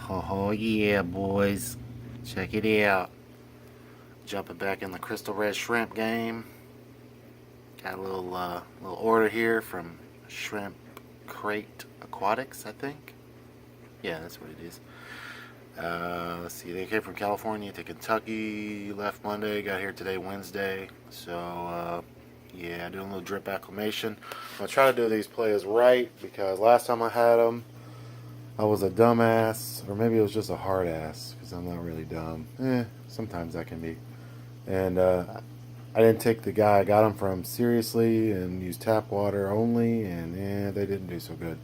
Oh yeah, boys. Check it out. Jumping back in the crystal red shrimp game. Got a little order here from Shrimpcrateaquatics, I think. Yeah, that's what it is. Let's see, they came from California to Kentucky, left Monday, got here today, Wednesday. So, yeah, doing a little drip acclimation. I'm going to try to do these plays right because last time I had them, I was a dumbass, or maybe it was just a hard ass because I'm not really dumb. Sometimes I can be. And I didn't take the guy I got them from seriously and used tap water only, and they didn't do so good.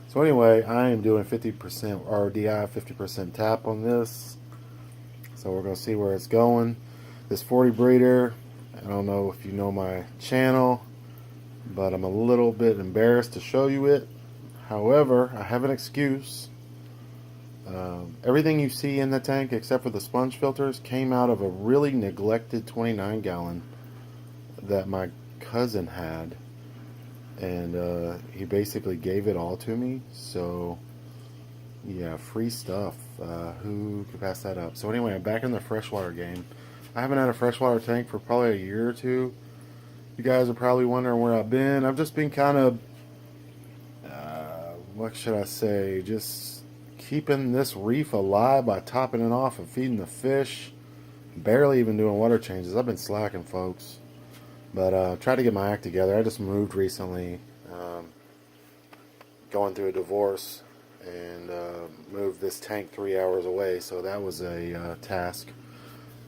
So anyway, I am doing 50% RDI, 50% tap on this. So we're going to see where it's going. This 40 breeder, I don't know if you know my channel, but I'm a little bit embarrassed to show you it. However, I have an excuse. Everything you see in the tank, except for the sponge filters, came out of a really neglected 29-gallon that my cousin had. And he basically gave it all to me. So, yeah, free stuff. Who could pass that up? So anyway, I'm back in the freshwater game. I haven't had a freshwater tank for probably a year or two. You guys are probably wondering where I've been. I've just been kind of... what should I say, just keeping this reef alive by topping it off and feeding the fish. Barely even doing water changes. I've been slacking, folks. But try to get my act together. I just moved recently, going through a divorce, and moved this tank 3 hours away, so that was a task.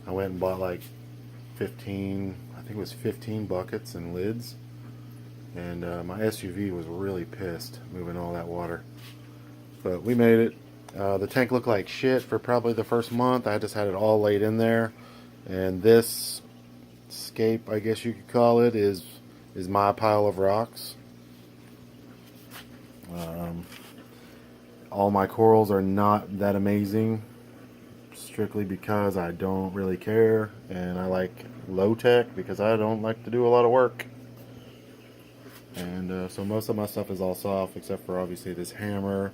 I went and bought like 15, I think it was 15 buckets and lids. And my SUV was really pissed moving all that water. But we made it. The tank looked like shit for probably the first month. I just had it all laid in there. And this scape, I guess you could call it, is my pile of rocks. All my corals are not that amazing, strictly because I don't really care. And I like low tech because I don't like to do a lot of work. And so most of my stuff is all soft, except for obviously this hammer.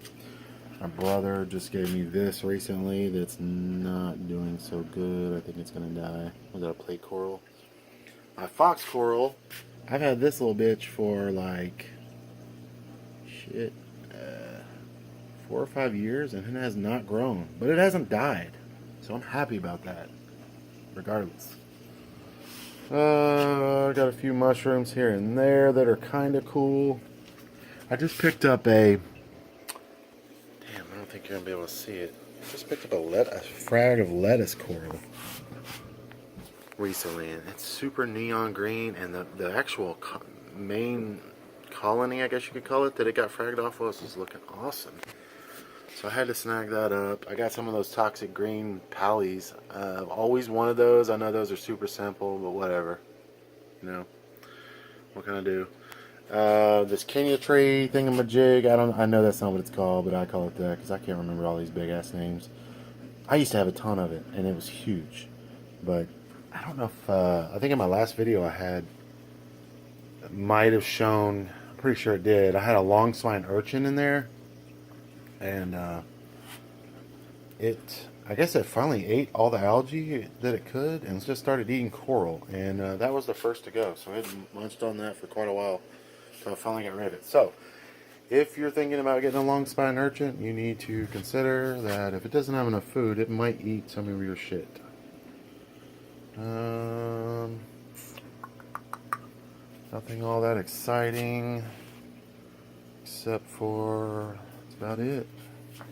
My brother just gave me this recently that's not doing so good. I think it's going to die. Was that a plate coral? My fox coral, I've had this little bitch for like, shit, 4 or 5 years, and it has not grown. But it hasn't died. So I'm happy about that, regardless. I got a few mushrooms here and there that are kind of cool. I just picked up a... Damn, I don't think you're going to be able to see it. I just picked up a frag of lettuce coral recently, and it's super neon green, and the actual main colony, I guess you could call it, that it got fragged off was looking awesome. So I had to snag that up. I got some of those toxic green pallies. I've always wanted those. I know those are super simple, but whatever. You know, what can I do? This Kenya tree thingamajig. I know that's not what it's called, but I call it that because I can't remember all these big ass names. I used to have a ton of it, and it was huge. But I don't know if I think in my last video I had might have shown. I'm pretty sure it did. I had a long spine urchin in there. And I guess it finally ate all the algae that it could and just started eating coral. And that was the first to go. So I had munched on that for quite a while until I finally got rid of it. So if you're thinking about getting a long spine urchin, you need to consider that if it doesn't have enough food, it might eat some of your shit. Nothing all that exciting except for... about it. I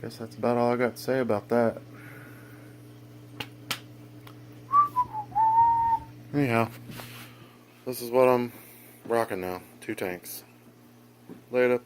guess that's about all I got to say about that. Anyhow, this is what I'm rocking now. 2 tanks. Later.